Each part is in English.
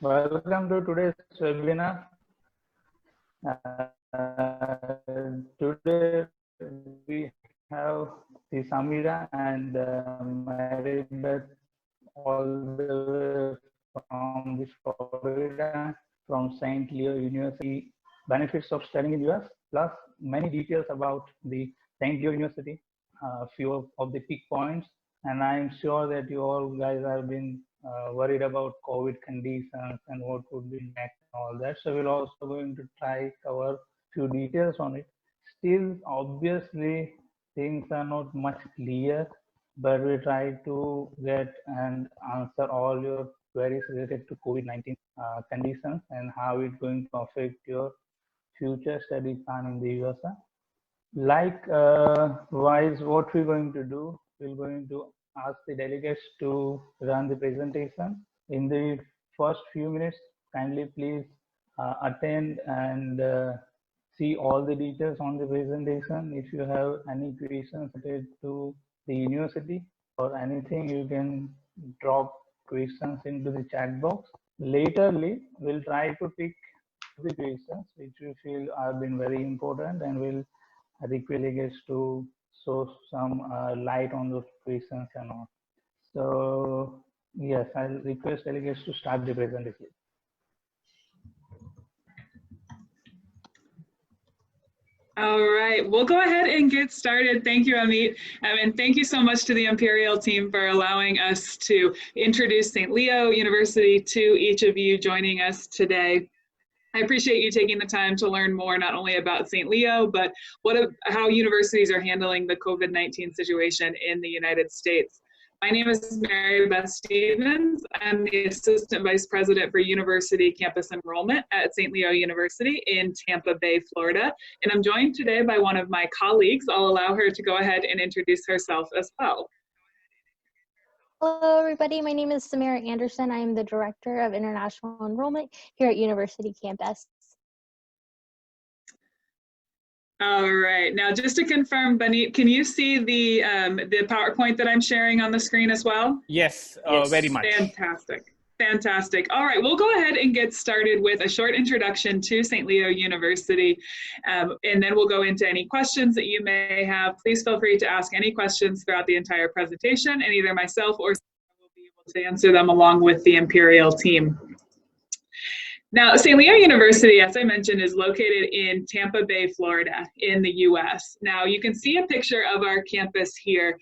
Welcome to today's webinar. Today we have the Sumira and Maribeth all the way from the Florida, from St. Leo University. Benefits of studying in US, plus many details about the St. Leo University, few of the peak points, and I'm sure that you all guys have been worried about COVID conditions and what would be next and all that. So we're also going to try cover few details on it. Still, obviously, things are not much clear, but we try to get and answer all your queries related to COVID-19 conditions and how it's going to affect your future study plan in the USA. Likewise, what we're going to do, we're going to ask the delegates to run the presentation. In the first few minutes, kindly please attend and see all the details on the presentation. If you have any questions related to the university or anything, you can drop questions into the chat box. Laterly, we'll try to pick the questions which we feel have been very important, and we'll request delegates to show some light on those questions and all. So yes, I'll request delegates to start the presentation. All right, we'll go ahead and get started. Thank you, Amit. And thank you so much to the Imperial team for allowing us to introduce St. Leo University to each of you joining us today. I appreciate you taking the time to learn more, not only about St. Leo, but how universities are handling the COVID-19 situation in the United States. My name is Maribeth Stevens. I'm the Assistant Vice President for University Campus Enrollment at St. Leo University in Tampa Bay, Florida. And I'm joined today by one of my colleagues. I'll allow her to go ahead and introduce herself as well. Hello, everybody. My name is Sumira Anderson. I am the Director of International Enrollment here at University Campus. All right. Now, just to confirm, Benit, can you see the PowerPoint that I'm sharing on the screen as well? Yes, very much. Fantastic. Fantastic. All right, we'll go ahead and get started with a short introduction to St. Leo University, and then we'll go into any questions that you may have. Please feel free to ask any questions throughout the entire presentation, and either myself or someone will be able to answer them along with the Imperial team. Now, St. Leo University, as I mentioned, is located in Tampa Bay, Florida, in the U.S. Now, you can see a picture of our campus here.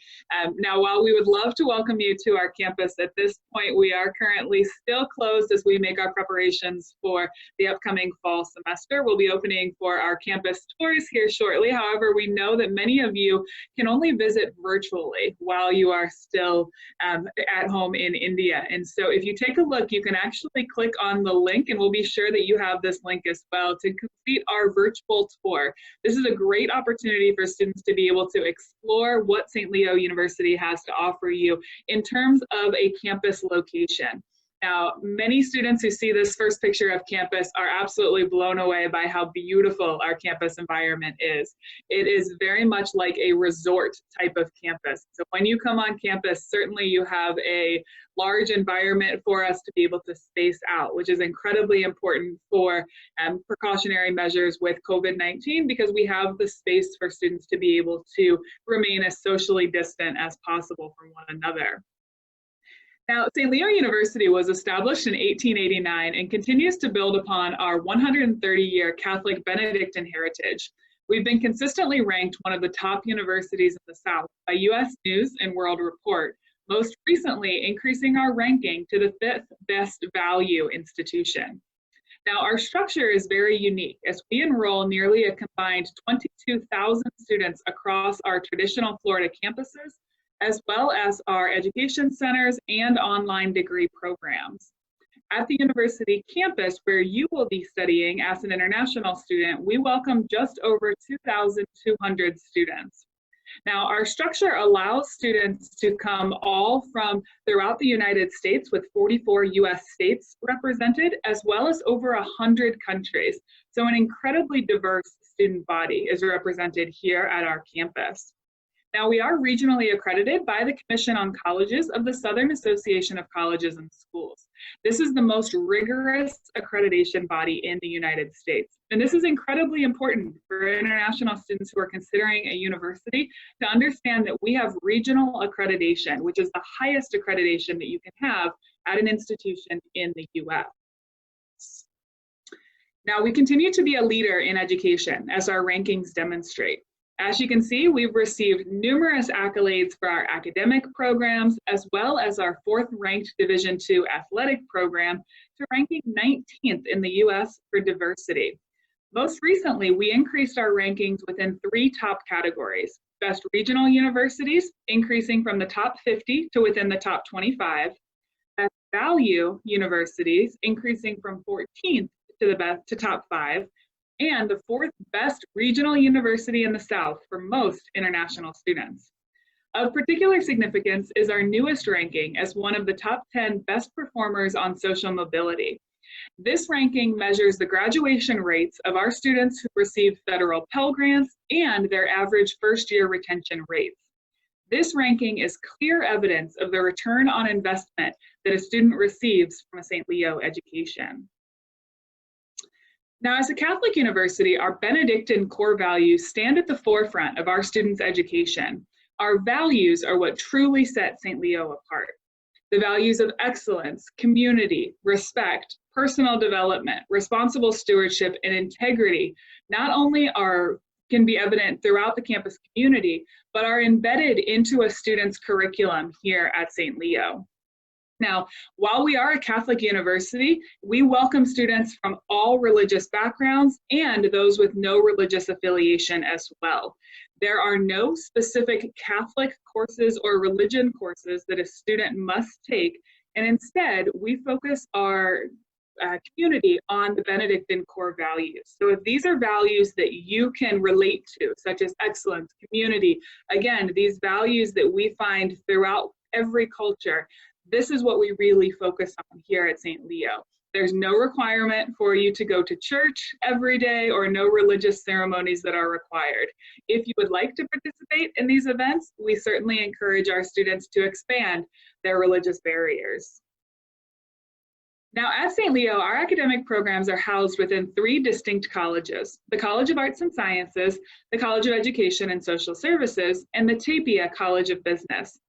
Now, while we would love to welcome you to our campus, at this point, we are currently still closed as we make our preparations for the upcoming fall semester. We'll be opening for our campus tours here shortly. However, we know that many of you can only visit virtually while you are still at home in India. And so if you take a look, you can actually click on the link, and we'll be sure that you have this link as well to complete our virtual tour. This is a great opportunity for students to be able to explore what St. Leo University has to offer you in terms of a campus location. Now, many students who see this first picture of campus are absolutely blown away by how beautiful our campus environment is. It is very much like a resort type of campus. So when you come on campus, certainly you have a large environment for us to be able to space out, which is incredibly important for precautionary measures with COVID-19, because we have the space for students to be able to remain as socially distant as possible from one another. Now, St. Leo University was established in 1889 and continues to build upon our 130-year Catholic Benedictine heritage. We've been consistently ranked one of the top universities in the South by U.S. News and World Report, most recently increasing our ranking to the 5th best value institution. Now, our structure is very unique as we enroll nearly a combined 22,000 students across our traditional Florida campuses, as well as our education centers and online degree programs. At the university campus, where you will be studying as an international student, we welcome just over 2,200 students. Now, our structure allows students to come all from throughout the United States, with 44 US states represented, as well as over 100 countries. So an incredibly diverse student body is represented here at our campus. Now, we are regionally accredited by the Commission on Colleges of the Southern Association of Colleges and Schools. This is the most rigorous accreditation body in the United States. And this is incredibly important for international students who are considering a university to understand that we have regional accreditation, which is the highest accreditation that you can have at an institution in the US. Now, we continue to be a leader in education, as our rankings demonstrate. As you can see, we've received numerous accolades for our academic programs, as well as our 4th ranked Division II athletic program, to ranking 19th in the US for diversity. Most recently, we increased our rankings within 3 top categories: best regional universities, increasing from the top 50 to within the top 25, best value universities, increasing from 14th to top 5, and the 4th best regional university in the South for most international students. Of particular significance is our newest ranking as one of the top 10 best performers on social mobility. This ranking measures the graduation rates of our students who received federal Pell Grants and their average first-year retention rates. This ranking is clear evidence of the return on investment that a student receives from a St. Leo education. Now, as a Catholic university, our Benedictine core values stand at the forefront of our students' education. Our values are what truly set St. Leo apart. The values of excellence, community, respect, personal development, responsible stewardship, and integrity not only can be evident throughout the campus community, but are embedded into a student's curriculum here at St. Leo. Now, while we are a Catholic university, we welcome students from all religious backgrounds and those with no religious affiliation as well. There are no specific Catholic courses or religion courses that a student must take, and instead, we focus our community on the Benedictine core values. So if these are values that you can relate to, such as excellence, community, again, these values that we find throughout every culture, this is what we really focus on here at St. Leo. There's no requirement for you to go to church every day or no religious ceremonies that are required. If you would like to participate in these events, we certainly encourage our students to expand their religious barriers. Now, at St. Leo, our academic programs are housed within 3 distinct colleges: the College of Arts and Sciences, the College of Education and Social Services, and the Tapia College of Business.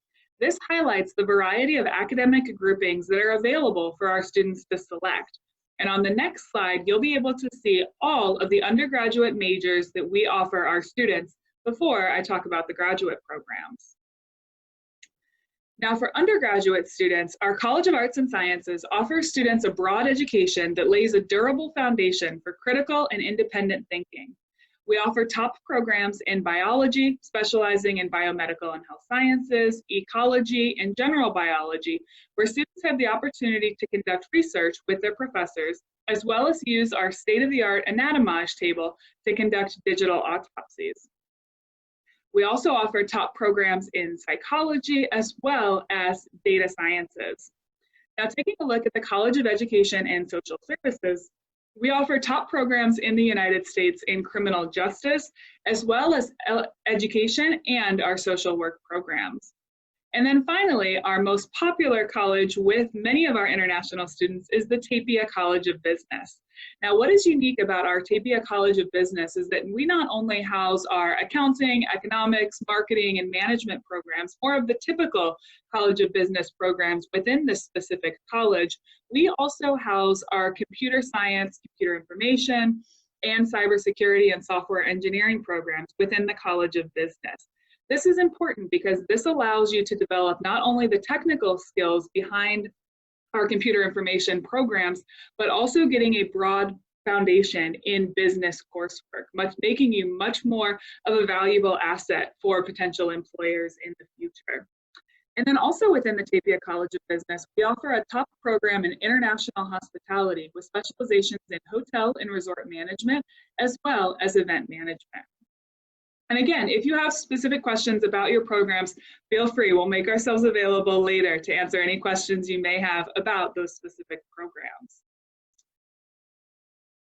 This highlights the variety of academic groupings that are available for our students to select. And on the next slide, you'll be able to see all of the undergraduate majors that we offer our students before I talk about the graduate programs. Now, for undergraduate students, our College of Arts and Sciences offers students a broad education that lays a durable foundation for critical and independent thinking. We offer top programs in biology, specializing in biomedical and health sciences, ecology, and general biology, where students have the opportunity to conduct research with their professors, as well as use our state-of-the-art anatomage table to conduct digital autopsies. We also offer top programs in psychology as well as data sciences. Now, taking a look at the College of Education and Social Services, we offer top programs in the United States in criminal justice, as well as education and our social work programs. And then finally, our most popular college with many of our international students is the Tapia College of Business. Now, what is unique about our Tapia College of Business is that we not only house our accounting, economics, marketing, and management programs, more of the typical College of Business programs within this specific college, we also house our computer science, computer information, and cybersecurity and software engineering programs within the College of Business. This is important because this allows you to develop not only the technical skills behind our computer information programs, but also getting a broad foundation in business coursework, making you much more of a valuable asset for potential employers in the future. And then also within the Tapia College of Business, we offer a top program in international hospitality with specializations in hotel and resort management, as well as event management. And again, if you have specific questions about your programs, feel free. We'll make ourselves available later to answer any questions you may have about those specific programs.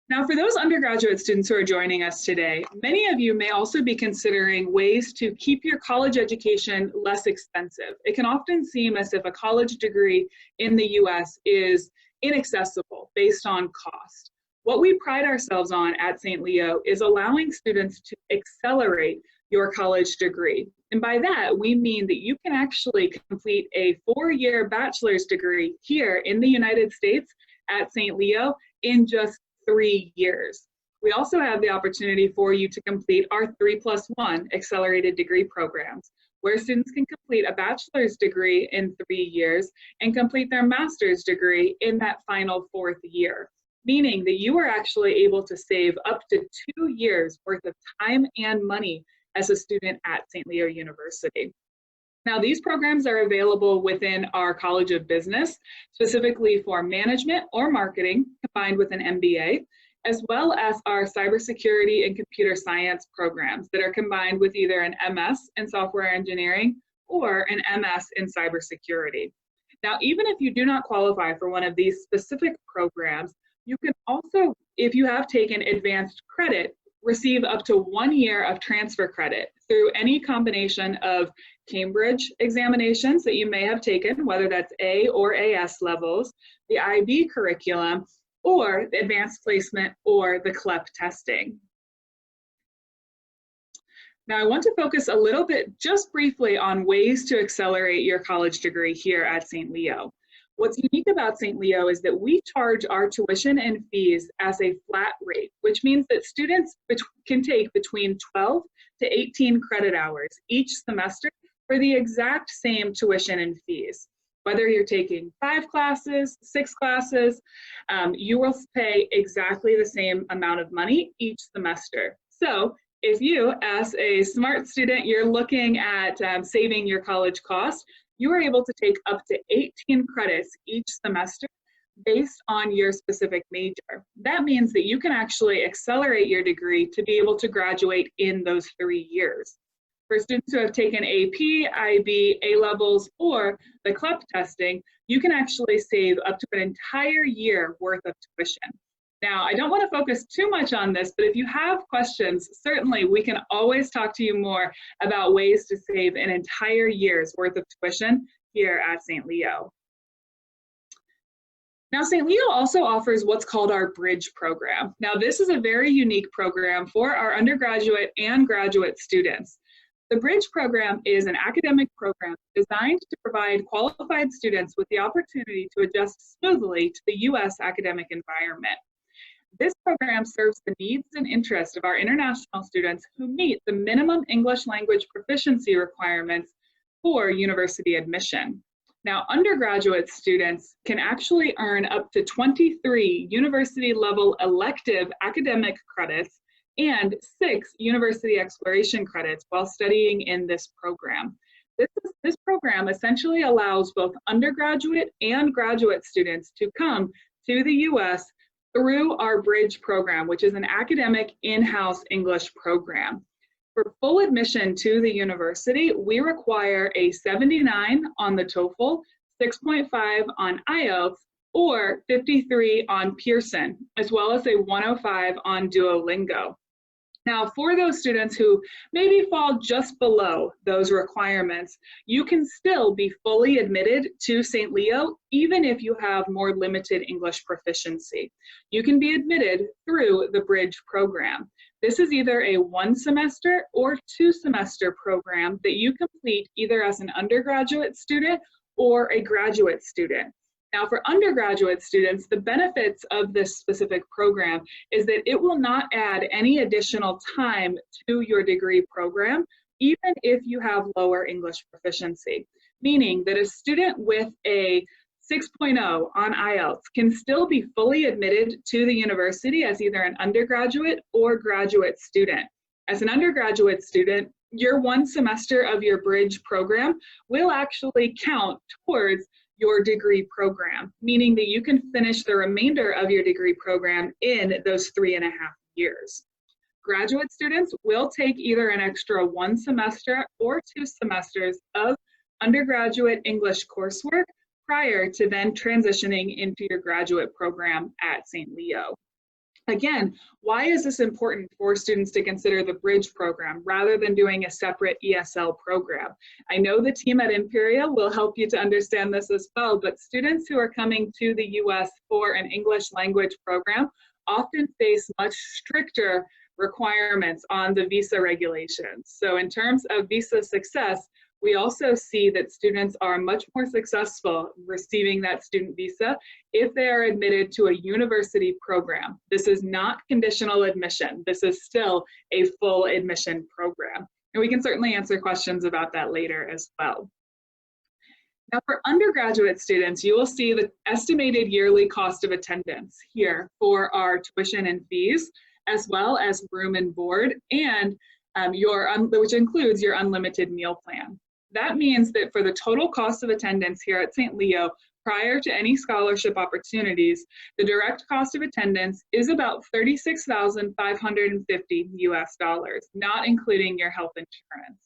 Now, for those undergraduate students who are joining us today, many of you may also be considering ways to keep your college education less expensive. It can often seem as if a college degree in the US is inaccessible based on cost. What we pride ourselves on at St. Leo is allowing students to accelerate your college degree. And by that, we mean that you can actually complete a 4-year bachelor's degree here in the United States at St. Leo in just 3 years. We also have the opportunity for you to complete our 3+1 accelerated degree programs, where students can complete a bachelor's degree in 3 years and complete their master's degree in that final 4th year, meaning that you are actually able to save up to 2 years worth of time and money as a student at St. Leo University. Now, these programs are available within our College of Business, specifically for management or marketing, combined with an MBA, as well as our cybersecurity and computer science programs that are combined with either an MS in software engineering or an MS in cybersecurity. Now, even if you do not qualify for one of these specific programs, you can also, if you have taken advanced credit, receive up to 1 year of transfer credit through any combination of Cambridge examinations that you may have taken, whether that's A or AS levels, the IB curriculum, or the advanced placement or the CLEP testing. Now, I want to focus a little bit, just briefly, on ways to accelerate your college degree here at St. Leo. What's unique about St. Leo is that we charge our tuition and fees as a flat rate, which means that students can take between 12 to 18 credit hours each semester for the exact same tuition and fees. Whether you're taking 5 classes, 6 classes, you will pay exactly the same amount of money each semester. So if you, as a smart student, you're looking at saving your college cost, you are able to take up to 18 credits each semester based on your specific major. That means that you can actually accelerate your degree to be able to graduate in those 3 years. For students who have taken AP, IB, A-levels, or the CLEP testing, you can actually save up to an entire year worth of tuition. Now, I don't want to focus too much on this, but if you have questions, certainly we can always talk to you more about ways to save an entire year's worth of tuition here at St. Leo. Now, St. Leo also offers what's called our Bridge program. Now, this is a very unique program for our undergraduate and graduate students. The Bridge program is an academic program designed to provide qualified students with the opportunity to adjust smoothly to the U.S. academic environment. This program serves the needs and interests of our international students who meet the minimum English language proficiency requirements for university admission. Now, undergraduate students can actually earn up to 23 university-level elective academic credits and 6 university exploration credits while studying in this program. This program essentially allows both undergraduate and graduate students to come to the U.S. through our Bridge program, which is an academic in-house English program. For full admission to the university, we require a 79 on the TOEFL, 6.5 on IELTS, or 53 on Pearson, as well as a 105 on Duolingo. Now, for those students who maybe fall just below those requirements, you can still be fully admitted to St. Leo, even if you have more limited English proficiency. You can be admitted through the Bridge program. This is either a 1-semester or 2-semester program that you complete either as an undergraduate student or a graduate student. Now, for undergraduate students, the benefits of this specific program is that it will not add any additional time to your degree program, even if you have lower English proficiency, meaning that a student with a 6.0 on IELTS can still be fully admitted to the university as either an undergraduate or graduate student. As an undergraduate student, your 1 semester of your Bridge program will actually count towards your degree program, meaning that you can finish the remainder of your degree program in those 3.5 years. Graduate students will take either an extra 1 semester or 2 semesters of undergraduate English coursework prior to then transitioning into your graduate program at St. Leo. Again, why is this important for students to consider the bridge program rather than doing a separate ESL program? I know the team at Imperial will help you to understand this as well, but students who are coming to the US for an English language program often face much stricter requirements on the visa regulations. So in terms of visa success, we also see that students are much more successful receiving that student visa if they are admitted to a university program. This is not conditional admission. This is still a full admission program. And we can certainly answer questions about that later as well. Now for undergraduate students, you will see the estimated yearly cost of attendance here for our tuition and fees, as well as room and board, and which includes your unlimited meal plan. That means that for the total cost of attendance here at St. Leo, prior to any scholarship opportunities, the direct cost of attendance is about $36,550 US, not including your health insurance.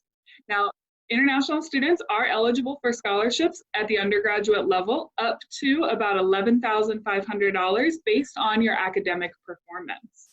Now, international students are eligible for scholarships at the undergraduate level up to about $11,500 based on your academic performance.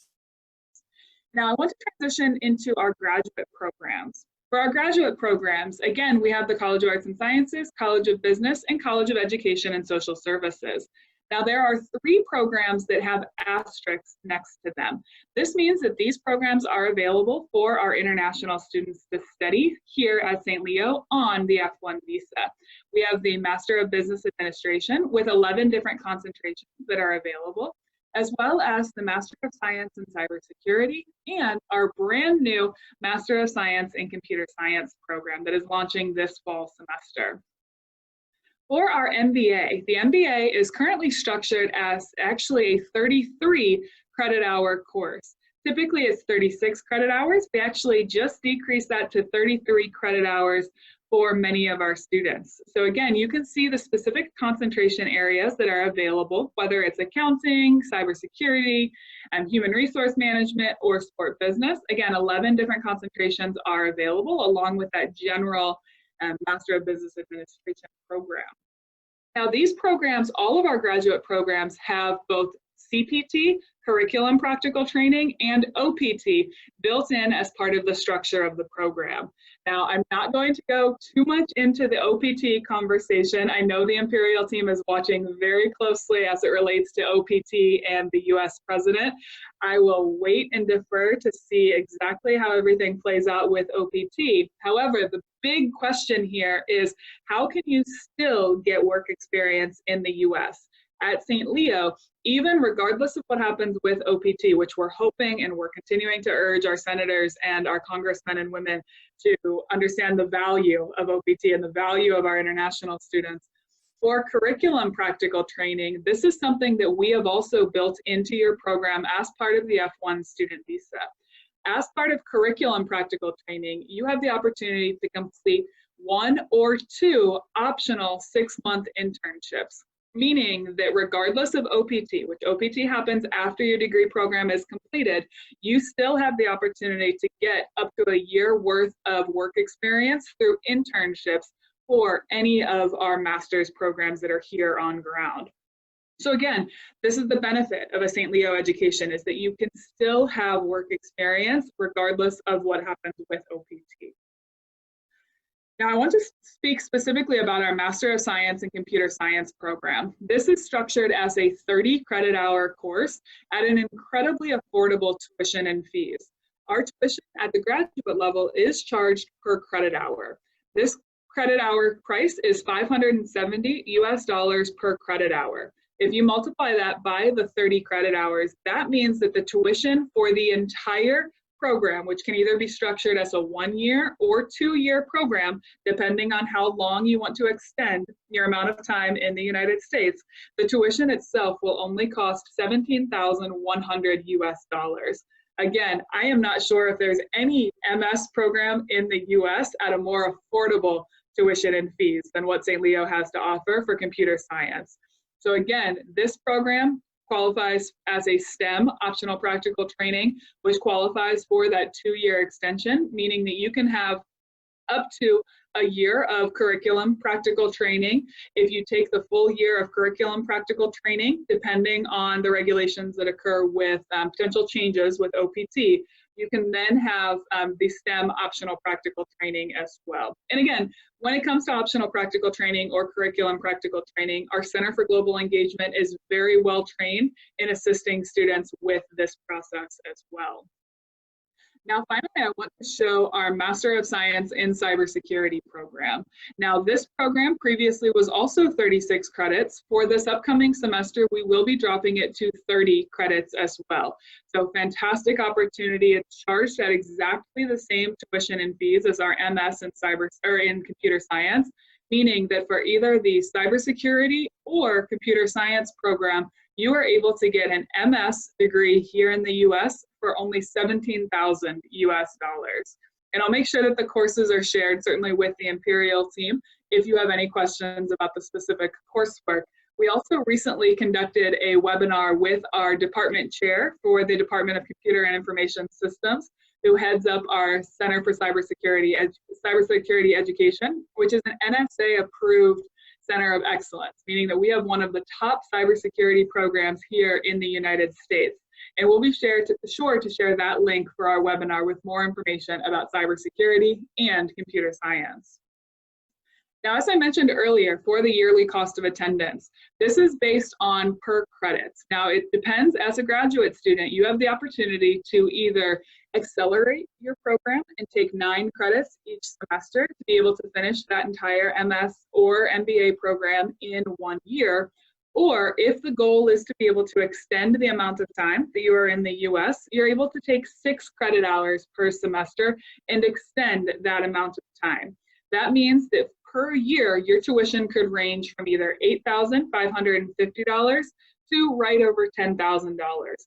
Now, I want to transition into our graduate programs. For our graduate programs, again, we have the College of Arts and Sciences, College of Business, and College of Education and Social Services. Now, there are 3 programs that have asterisks next to them. This means that these programs are available for our international students to study here at St. Leo on the F1 visa. We have the Master of Business Administration with 11 different concentrations that are available, as well as the Master of Science in Cybersecurity and our brand new Master of Science in Computer Science program that is launching this fall semester. For our MBA, the MBA is currently structured as actually a 33 credit hour course. Typically it's 36 credit hours. We actually just decreased that to 33 credit hours for many of our students. So again, you can see the specific concentration areas that are available, whether it's accounting, cybersecurity, human resource management, or sport business. Again, 11 different concentrations are available along with that general Master of Business Administration program. Now these programs, all of our graduate programs have both CPT, curriculum practical training, and OPT built in as part of the structure of the program. Now, I'm not going to go too much into the OPT conversation. I know the Imperial team is watching very closely as it relates to OPT and the US president. I will wait and defer to see exactly how everything plays out with OPT. However, the big question here is how can you still get work experience in the US? At St. Leo, even regardless of what happens with OPT, which we're hoping and we're continuing to urge our senators and our congressmen and women to understand the value of OPT and the value of our international students. For curriculum practical training, this is something that we have also built into your program as part of the F1 student visa. As part of curriculum practical training, you have the opportunity to complete 1 or 2 optional 6-month internships. Meaning that regardless of OPT, which OPT happens after your degree program is completed, you still have the opportunity to get up to a year worth of work experience through internships for any of our master's programs that are here on ground. So again, this is the benefit of a St. Leo education, is that you can still have work experience regardless of what happens with OPT. Now, I want to speak specifically about our Master of Science in Computer Science program. This is structured as a 30 credit hour course at an incredibly affordable tuition and fees. Our tuition at the graduate level is charged per credit hour. This credit hour price is $570 US per credit hour. If you multiply that by the 30 credit hours, that means that the tuition for the entire program, which can either be structured as a 1-year or 2-year program, depending on how long you want to extend your amount of time in the United States, the tuition itself will only cost $17,100 US. Again, I am not sure if there's any MS program in the US at a more affordable tuition and fees than what St. Leo has to offer for computer science. So again, this program qualifies as a STEM, optional practical training, which qualifies for that 2-year extension, meaning that you can have up to a year of curriculum practical training. If you take the full year of curriculum practical training, depending on the regulations that occur with potential changes with OPT, you can then have the STEM optional practical training as well. And again, when it comes to optional practical training or curriculum practical training, our Center for Global Engagement is very well trained in assisting students with this process as well. Now, finally, I want to show our Master of Science in Cybersecurity program. Now, this program previously was also 36 credits. For this upcoming semester, we will be dropping it to 30 credits as well. So fantastic opportunity. It's charged at exactly the same tuition and fees as our MS in computer science, meaning that for either the cybersecurity or computer science program, you are able to get an MS degree here in the US for only $17,000 US. And I'll make sure that the courses are shared certainly with the Imperial team if you have any questions about the specific coursework. We also recently conducted a webinar with our department chair for the Department of Computer and Information Systems, who heads up our Center for Cybersecurity Education, which is an NSA approved Center of Excellence, meaning that we have one of the top cybersecurity programs here in the United States. And we'll be sure to share that link for our webinar with more information about cybersecurity and computer science. Now, as I mentioned earlier, for the yearly cost of attendance, this is based on per credits. Now, it depends. As a graduate student, you have the opportunity to either accelerate your program and take 9 credits each semester to be able to finish that entire MS or MBA program in 1 year. Or if the goal is to be able to extend the amount of time that you are in the US, you're able to take 6 credit hours per semester and extend that amount of time. That means that per year, your tuition could range from either $8,550 to right over $10,000.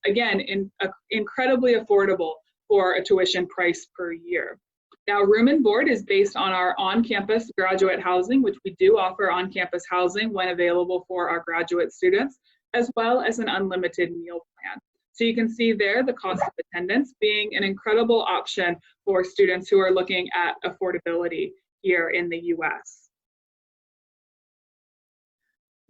Again, incredibly affordable for a tuition price per year. Now, room and board is based on our on-campus graduate housing, which we do offer on-campus housing when available for our graduate students, as well as an unlimited meal plan. So you can see there the cost of attendance being an incredible option for students who are looking at affordability here in the US.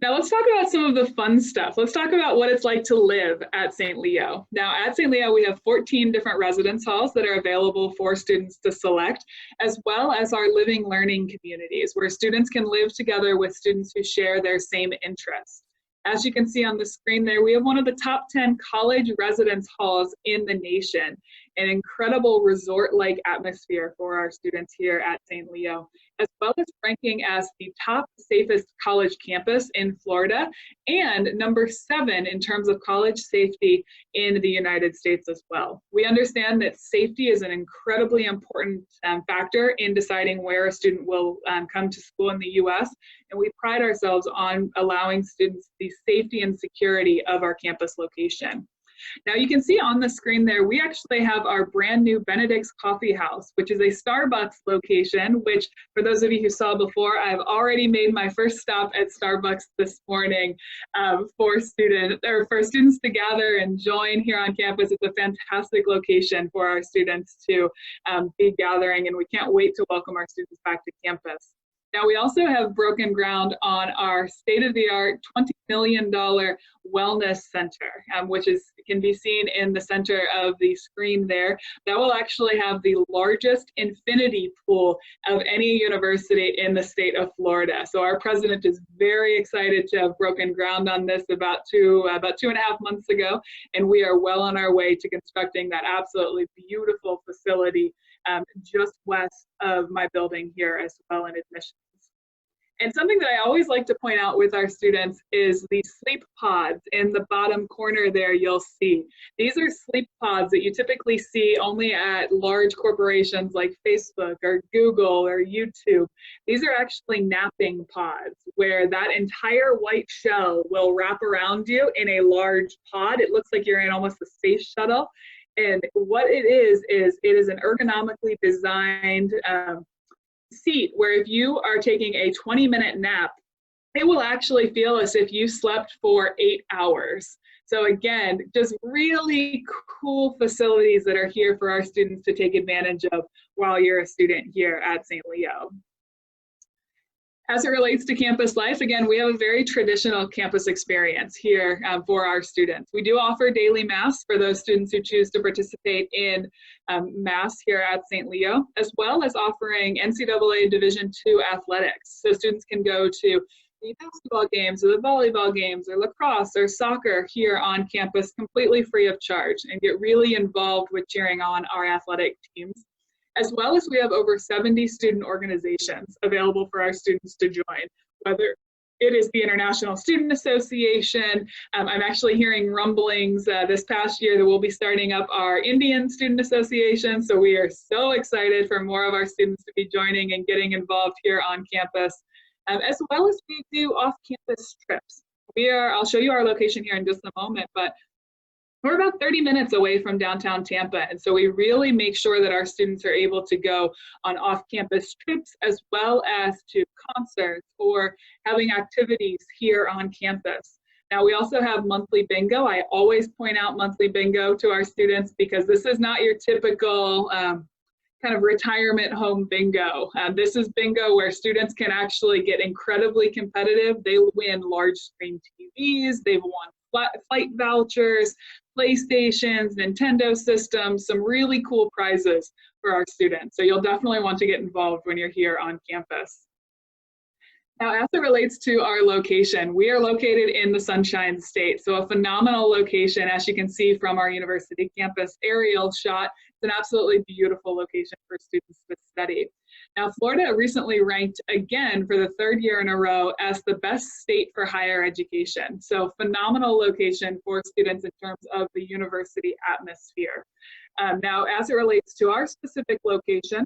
Now let's talk about some of the fun stuff. Let's talk about what it's like to live at St. Leo. Now at St. Leo, we have 14 different residence halls that are available for students to select, as well as our living learning communities, where students can live together with students who share their same interests. As you can see on the screen there, we have one of the top 10 college residence halls in the nation, an incredible resort-like atmosphere for our students here at St. Leo, as well as ranking as the top safest college campus in Florida and number 7 in terms of college safety in the United States as well. We understand that safety is an incredibly important factor in deciding where a student will come to school in the US, and we pride ourselves on allowing students the safety and security of our campus location. Now you can see on the screen there, we actually have our brand new Benedict's Coffee House, which is a Starbucks location, which for those of you who saw before, I've already made my first stop at Starbucks this morning for students to gather and join here on campus. It's a fantastic location for our students to be gathering, and we can't wait to welcome our students back to campus. Now, we also have broken ground on our state-of-the-art $20 million wellness center, which can be seen in the center of the screen there. That will actually have the largest infinity pool of any university in the state of Florida. So our president is very excited to have broken ground on this about 2.5 months ago, and we are well on our way to constructing that absolutely beautiful facility just west of my building here as well in admissions. And something that I always like to point out with our students is the sleep pods in the bottom corner there you'll see. These are sleep pods that you typically see only at large corporations like Facebook or Google or YouTube. These are actually napping pods where that entire white shell will wrap around you in a large pod. It looks like you're in almost a space shuttle. And what it is an ergonomically designed seat where if you are taking a 20-minute nap, it will actually feel as if you slept for 8 hours. So again, just really cool facilities that are here for our students to take advantage of while you're a student here at St. Leo. As it relates to campus life, again, we have a very traditional campus experience here for our students. We do offer daily mass for those students who choose to participate in mass here at St. Leo, as well as offering NCAA Division II athletics. So students can go to the basketball games or the volleyball games or lacrosse or soccer here on campus completely free of charge and get really involved with cheering on our athletic teams. As well as we have over 70 student organizations available for our students to join, whether it is the International Student Association. I'm actually hearing rumblings this past year that we'll be starting up our Indian Student Association. So we are so excited for more of our students to be joining and getting involved here on campus, as well as we do off-campus trips. I'll show you our location here in just a moment, but we're about 30 minutes away from downtown Tampa, and so we really make sure that our students are able to go on off-campus trips as well as to concerts or having activities here on campus. Now, we also have monthly bingo. I always point out monthly bingo to our students because this is not your typical kind of retirement home bingo. This is bingo where students can actually get incredibly competitive. They win large screen TVs, they've won flight vouchers, PlayStations, Nintendo systems, some really cool prizes for our students. So you'll definitely want to get involved when you're here on campus. Now, as it relates to our location, we are located in the Sunshine State. So a phenomenal location, as you can see from our university campus aerial shot. It's an absolutely beautiful location for students to study. Now, Florida recently ranked again for the third year in a row as the best state for higher education. So phenomenal location for students in terms of the university atmosphere. Now, as it relates to our specific location,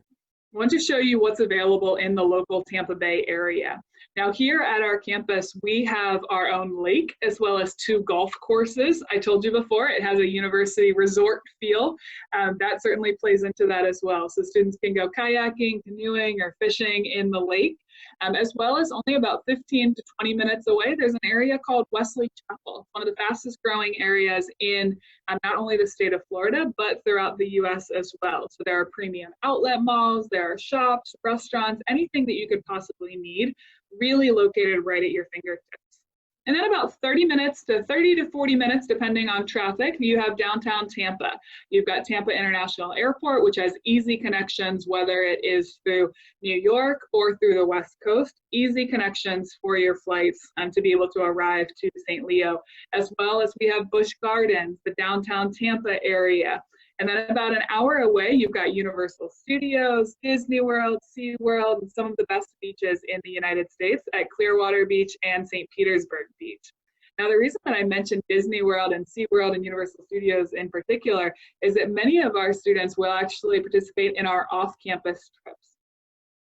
I want to show you what's available in the local Tampa Bay area. Now, here at our campus, we have our own lake as well as 2 golf courses. I told you before, it has a university resort feel. That certainly plays into that as well. So students can go kayaking, canoeing, or fishing in the lake. As well as only about 15 to 20 minutes away, there's an area called Wesley Chapel, one of the fastest growing areas in not only the state of Florida, but throughout the US as well. So there are premium outlet malls, there are shops, restaurants, anything that you could possibly need, really located right at your fingertips. And then about 30 to 40 minutes, depending on traffic, you have downtown Tampa. You've got Tampa International Airport, which has easy connections, whether it is through New York or through the West Coast, easy connections for your flights to be able to arrive to St. Leo, as well as we have Busch Gardens, the downtown Tampa area. And then about an hour away, you've got Universal Studios, Disney World, SeaWorld, and some of the best beaches in the United States at Clearwater Beach and St. Petersburg Beach. Now, the reason that I mentioned Disney World and SeaWorld and Universal Studios in particular is that many of our students will actually participate in our off-campus trips.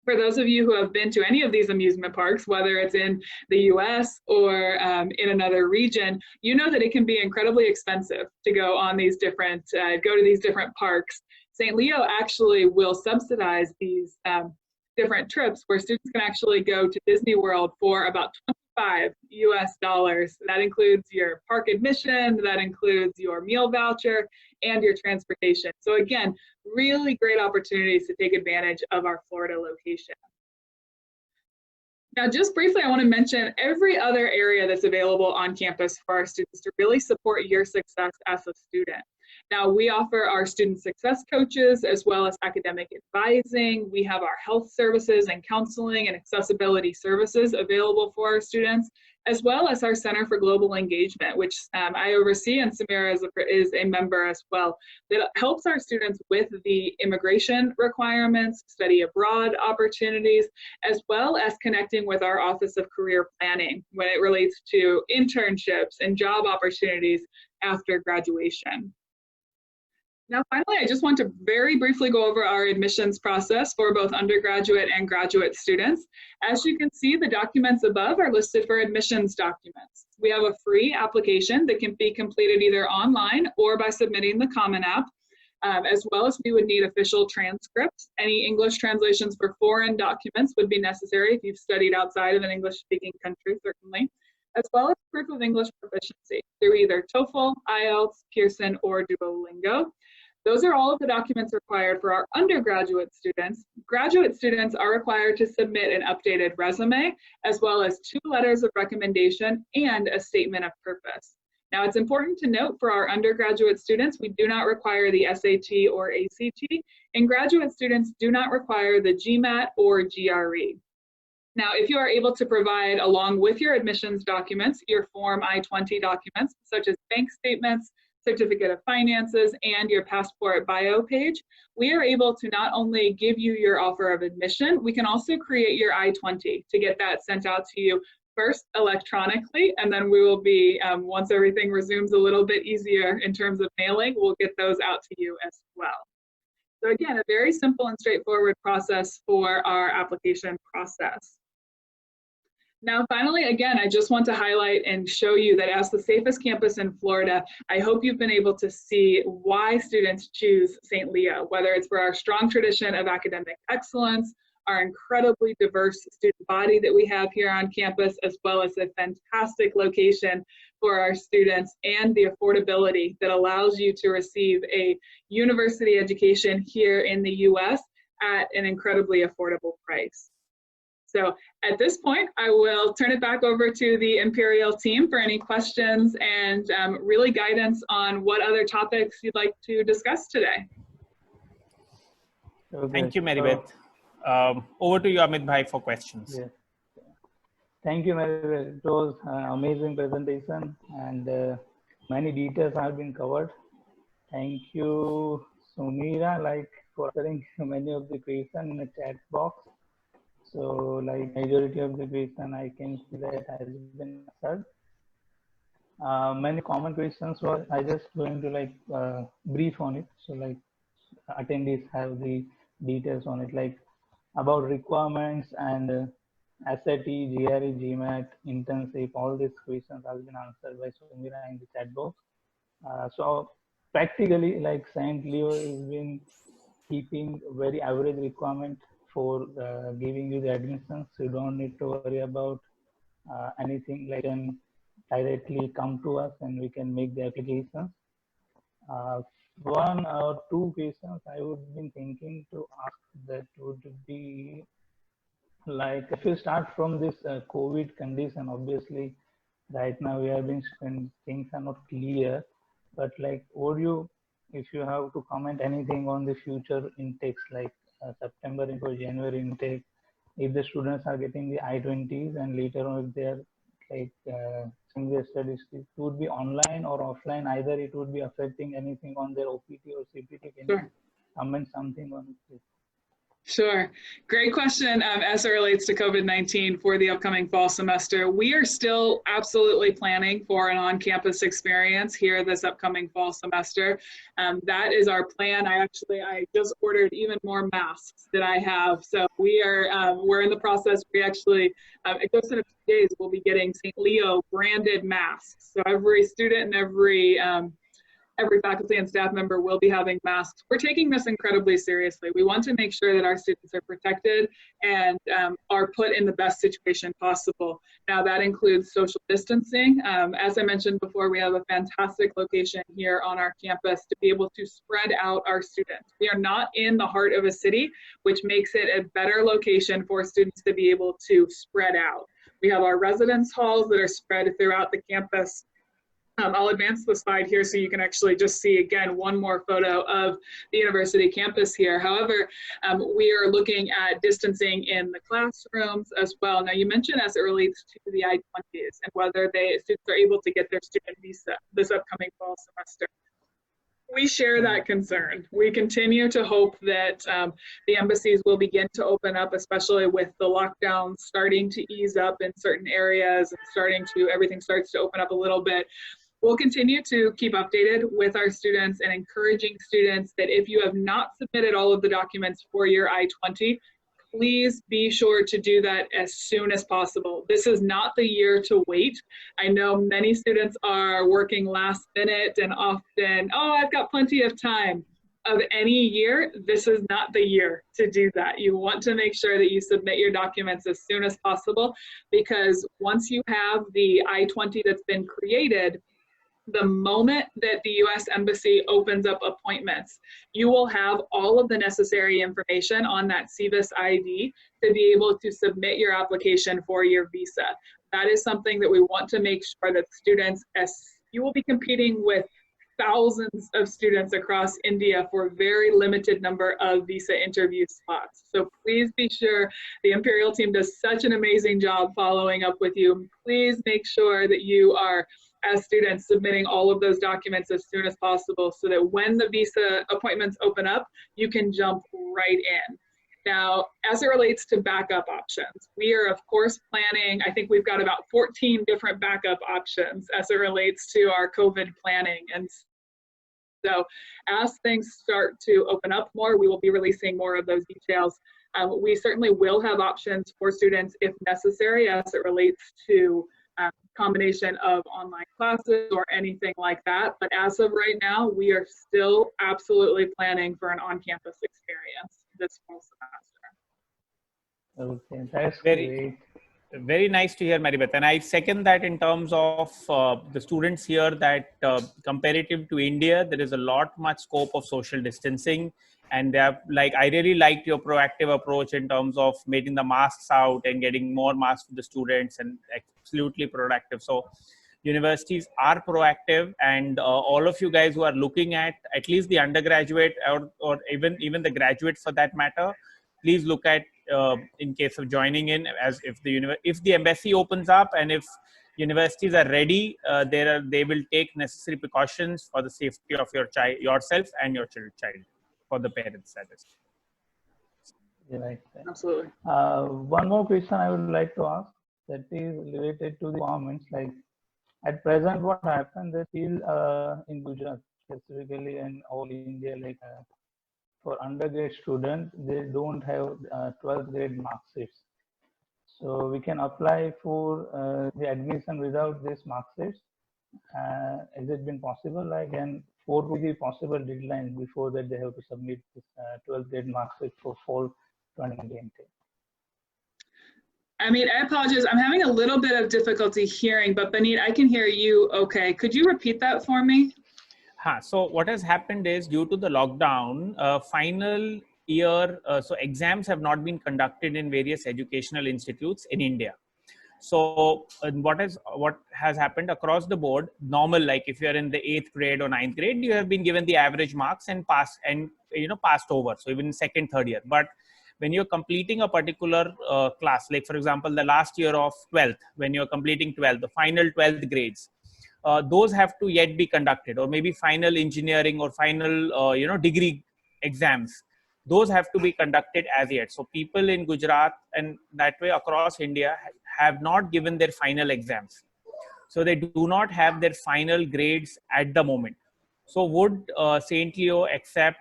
For those of you who have been to any of these amusement parks, whether it's in the US or in another region, you know that it can be incredibly expensive to go on these different, go to these different parks. St. Leo actually will subsidize these different trips where students can actually go to Disney World for about $25 US. That includes your park admission, that includes your meal voucher, and your transportation. So again, really great opportunities to take advantage of our Florida location. Now, just briefly, I want to mention every other area that's available on campus for our students to really support your success as a student. Now, we offer our student success coaches as well as academic advising. We have our health services and counseling and accessibility services available for our students, as well as our Center for Global Engagement, which I oversee, and Sumira is a member as well, that helps our students with the immigration requirements, study abroad opportunities, as well as connecting with our Office of Career Planning when it relates to internships and job opportunities after graduation. Now, finally, I just want to very briefly go over our admissions process for both undergraduate and graduate students. As you can see, the documents above are listed for admissions documents. We have a free application that can be completed either online or by submitting the Common App, as well as we would need official transcripts. Any English translations for foreign documents would be necessary if you've studied outside of an English-speaking country, certainly, as well as proof of English proficiency through either TOEFL, IELTS, Pearson, or Duolingo. Those are all of the documents required for our undergraduate students. Graduate students are required to submit an updated resume, as well as 2 letters of recommendation and a statement of purpose. Now, it's important to note for our undergraduate students, we do not require the SAT or ACT, and graduate students do not require the GMAT or GRE. Now, if you are able to provide, along with your admissions documents, your Form I-20 documents, such as bank statements, certificate of finances, and your passport bio page, we are able to not only give you your offer of admission, we can also create your I-20 to get that sent out to you first electronically, and then we will be, once everything resumes a little bit easier in terms of mailing, we'll get those out to you as well. So again, a very simple and straightforward process for our application process. Now, finally, again, I just want to highlight and show you that as the safest campus in Florida, I hope you've been able to see why students choose St. Leo, whether it's for our strong tradition of academic excellence, our incredibly diverse student body that we have here on campus, as well as a fantastic location for our students, and the affordability that allows you to receive a university education here in the US at an incredibly affordable price. So at this point, I will turn it back over to the Imperial team for any questions and really guidance on what other topics you'd like to discuss today. Okay. Thank you, Maribeth. Over to you, Amit Bhai, for questions. Yes. Thank you, Maribeth. It was an amazing presentation, and many details have been covered. Thank you, Sumira, for answering many of the questions in the chat box. So, majority of the question I can see that has been answered. Many common questions were, I just going to brief on it. So attendees have the details on it, about requirements and SAT, GRE, GMAT, internship, all these questions have been answered by Sumira in the chat box. So practically, St. Leo has been keeping very average requirement for giving you the admissions. So you don't need to worry about anything, can directly come to us and we can make the applications. 1 or 2 questions I would be thinking to ask, that would be if you start from this COVID condition, obviously right now we have been, things are not clear, but would you, if you have to comment anything on the future intakes, September into January intake, if the students are getting the I-20s and later on if they are seeing their studies, it would be online or offline, either it would be affecting anything on their OPT or CPT. Can you comment something on it, please? Sure. Great question as it relates to COVID-19 for the upcoming fall semester. We are still absolutely planning for an on-campus experience here this upcoming fall semester. That is our plan. I just ordered even more masks that I have. So we're in the process. We actually, it goes in a few days, we'll be getting St. Leo branded masks. So every student and every faculty and staff member will be having masks. We're taking this incredibly seriously. We want to make sure that our students are protected and are put in the best situation possible. Now that includes social distancing. As I mentioned before, we have a fantastic location here on our campus to be able to spread out our students. We are not in the heart of a city, which makes it a better location for students to be able to spread out. We have our residence halls that are spread throughout the campus. I'll advance the slide here so you can actually just see again one more photo of the university campus here. However, we are looking at distancing in the classrooms as well. Now you mentioned as it relates to the I-20s and whether students are able to get their student visa this upcoming fall semester. We share that concern. We continue to hope that the embassies will begin to open up, especially with the lockdown starting to ease up in certain areas and everything starts to open up a little bit. We'll continue to keep updated with our students and encouraging students that if you have not submitted all of the documents for your I-20, please be sure to do that as soon as possible. This is not the year to wait. I know many students are working last minute and often, oh, I've got plenty of time. Of any year, this is not the year to do that. You want to make sure that you submit your documents as soon as possible, because once you have the I-20 that's been created, the moment that the US Embassy opens up appointments, you will have all of the necessary information on that CVIS ID to be able to submit your application for your visa. That is something that we want to make sure that students, as you will be competing with thousands of students across India for a very limited number of visa interview slots. So please be sure, the Imperial team does such an amazing job following up with you. Please make sure that you are, as students, submitting all of those documents as soon as possible so that when the visa appointments open up, you can jump right in. Now, as it relates to backup options, we are of course planning, I think we've got about 14 different backup options as it relates to our COVID planning. And so as things start to open up more, we will be releasing more of those details. We certainly will have options for students if necessary as it relates to combination of online classes or anything like that. But as of right now, we are still absolutely planning for an on-campus experience this fall semester. Okay, that's Very, great. very nice to hear, Maribeth. And I second that in terms of the students here that comparative to India, there is a lot much scope of social distancing. And they have, like, I really liked your proactive approach in terms of making the masks out and getting more masks to the students, and absolutely productive. So universities are proactive, and all of you guys who are looking at least the undergraduate or even the graduate for that matter, please look at in case of joining in, as if the embassy opens up and if universities are ready, they will take necessary precautions for the safety of your child, yourself and your child, for the parents, that is. Right. Absolutely. One more question I would like to ask, that is related to the requirements. Like at present, what happens, they still in Gujarat specifically and all India, like for undergrad students, they don't have 12th grade mark sheets. So we can apply for the admission without this mark sheets. Has it been possible? Like, and what would be possible deadline before that they have to submit this 12th grade mark sheet for fall 2019? I mean, I apologize. I'm having a little bit of difficulty hearing, but Benit, I can hear you okay. Could you repeat that for me? So what has happened is, due to the lockdown, final year, so exams have not been conducted in various educational institutes in India. So what has happened across the board, normal, like if you're in the 8th grade or 9th grade, you have been given the average marks and passed over. So even second, third year. But when you're completing a particular class, like for example, the last year of 12th, when you're completing 12th, the final 12th grades, those have to yet be conducted, or maybe final engineering or final degree exams, those have to be conducted as yet. So people in Gujarat and that way across India have not given their final exams, so they do not have their final grades at the moment. So would St. Leo accept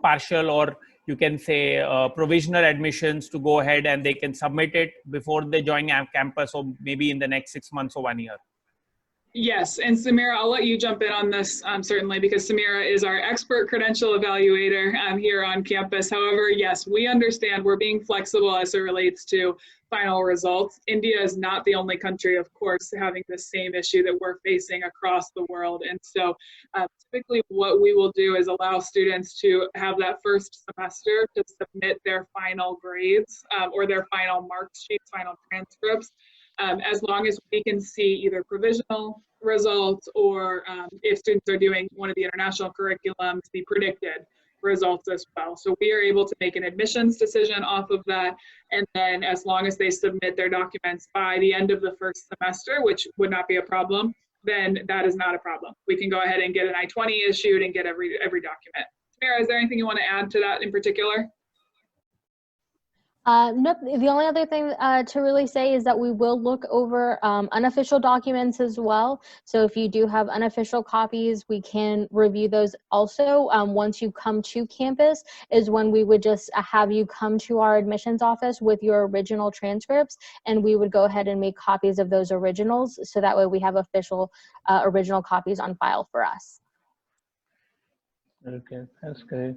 partial, or you can say provisional admissions to go ahead and they can submit it before they join campus, or maybe in the next 6 months or 1 year? Yes, and Sumira, I'll let you jump in on this certainly, because Sumira is our expert credential evaluator here on campus. However, yes, we understand we're being flexible as it relates to final results. India is not the only country, of course, having the same issue that we're facing across the world. And so typically what we will do is allow students to have that first semester to submit their final grades or their final mark sheets, final transcripts. As long as we can see either provisional results or if students are doing one of the international curriculums, the predicted results as well. So we are able to make an admissions decision off of that. And then as long as they submit their documents by the end of the first semester, which would not be a problem, then that is not a problem. We can go ahead and get an I-20 issued and get every document. Sumira, is there anything you want to add to that in particular? Nope. The only other thing to really say is that we will look over unofficial documents as well. So if you do have unofficial copies, we can review those also. Once you come to campus is when we would just have you come to our admissions office with your original transcripts, and we would go ahead and make copies of those originals. So that way we have official original copies on file for us. Okay, that's great.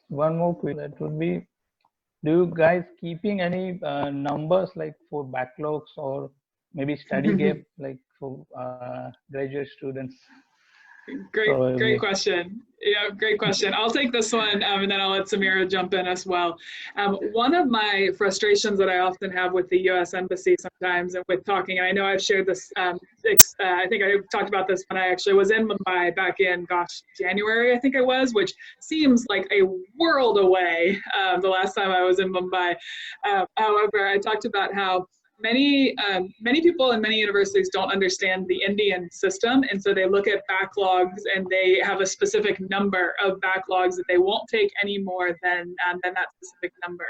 One more question that would be, do you guys keeping any numbers like for backlogs or maybe study gap like for graduate students? Great question. Yeah, great question. I'll take this one, and then I'll let Sumira jump in as well. One of my frustrations that I often have with the U.S. Embassy sometimes, and with talking, and I know I've shared this, I think I talked about this when I actually was in Mumbai back in, January, I think it was, which seems like a world away, the last time I was in Mumbai. However, I talked about how many people in many universities don't understand the Indian system, and so they look at backlogs and they have a specific number of backlogs that they won't take any more than that specific number.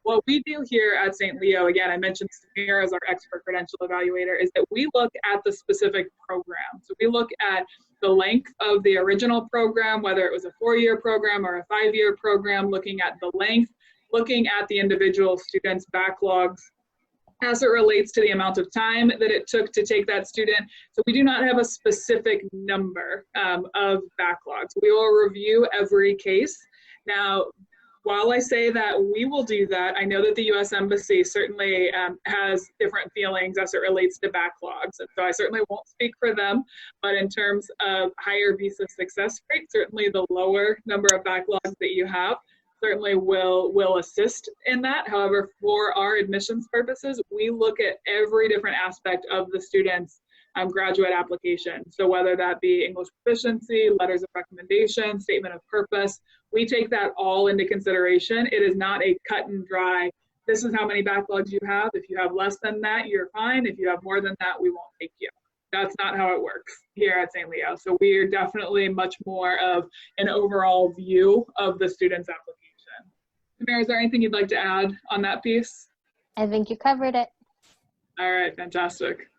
What we do here at St. Leo, again, I mentioned Sumira as our expert credential evaluator, is that we look at the specific program. So we look at the length of the original program, whether it was a 4-year program or a 5-year program, looking at the length, looking at the individual students' backlogs, as it relates to the amount of time that it took to take that student. So we do not have a specific number of backlogs. We will review every case. Now, while I say that we will do that, I know that the U.S. Embassy certainly has different feelings as it relates to backlogs. And so I certainly won't speak for them, but in terms of higher visa success rate, certainly the lower number of backlogs that you have certainly will assist in that. However, for our admissions purposes, we look at every different aspect of the student's graduate application. So whether that be English proficiency, letters of recommendation, statement of purpose, we take that all into consideration. It is not a cut and dry, this is how many backlogs you have. If you have less than that, you're fine. If you have more than that, we won't take you. That's not how it works here at St. Leo. So we are definitely much more of an overall view of the student's application. Sumira, is there anything you'd like to add on that piece? I think you covered it. All right, fantastic.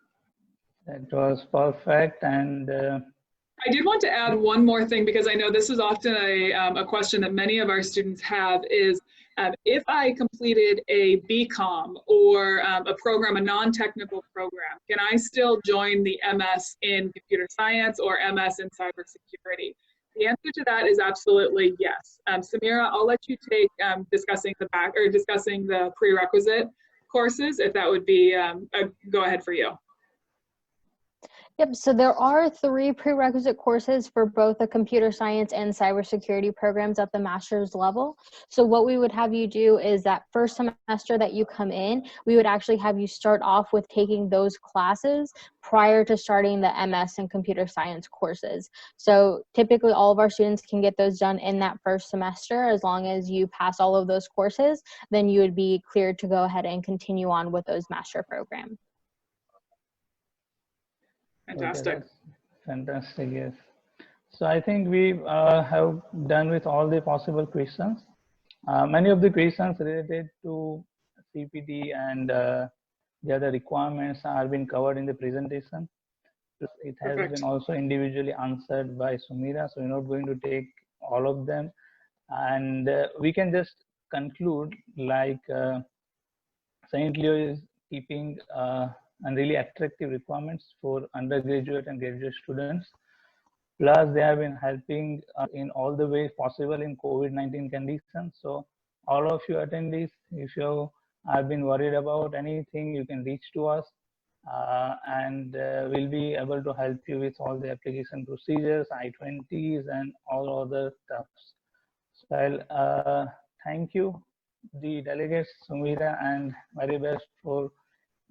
That was perfect. And I did want to add one more thing, because I know this is often a question that many of our students have is, if I completed a BCom or a program, a non-technical program, can I still join the MS in computer science or MS in cybersecurity? The answer to that is absolutely yes. Sumira, I'll let you take discussing the prerequisite courses, if that would be a go ahead for you. Yep, so there are 3 prerequisite courses for both the computer science and cybersecurity programs at the master's level. So what we would have you do is that first semester that you come in, we would actually have you start off with taking those classes prior to starting the MS and computer science courses. So typically all of our students can get those done in that first semester. As long as you pass all of those courses, then you would be cleared to go ahead and continue on with those master programs. Fantastic. Okay, fantastic, yes. So I think we have done with all the possible questions. Many of the questions related to CPD and the other requirements are being covered in the presentation. It has Perfect. been also individually answered by Sumira, so we're not going to take all of them. And we can just conclude like St. Leo is keeping and really attractive requirements for undergraduate and graduate students. Plus, they have been helping in all the ways possible in COVID-19 conditions. So, all of you attendees, if you have been worried about anything, you can reach to us, and we'll be able to help you with all the application procedures, I-20s, and all other stuff. So, I'll thank you, the delegates, Sumira and Maribeth, for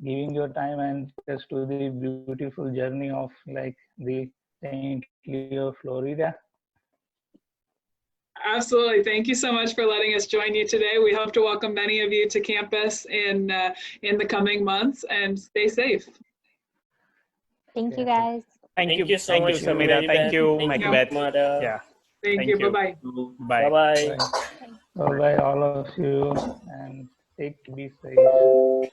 giving your time and just to the beautiful journey of like the St. Leo, Florida. Absolutely. Thank you so much for letting us join you today. We hope to welcome many of you to campus in the coming months, and stay safe. Thank you, guys. Thank you so much, Sumira. Thank you, Maribeth. Yeah. Thank you. Bye-bye. Bye. Bye-bye, all of you, and be safe.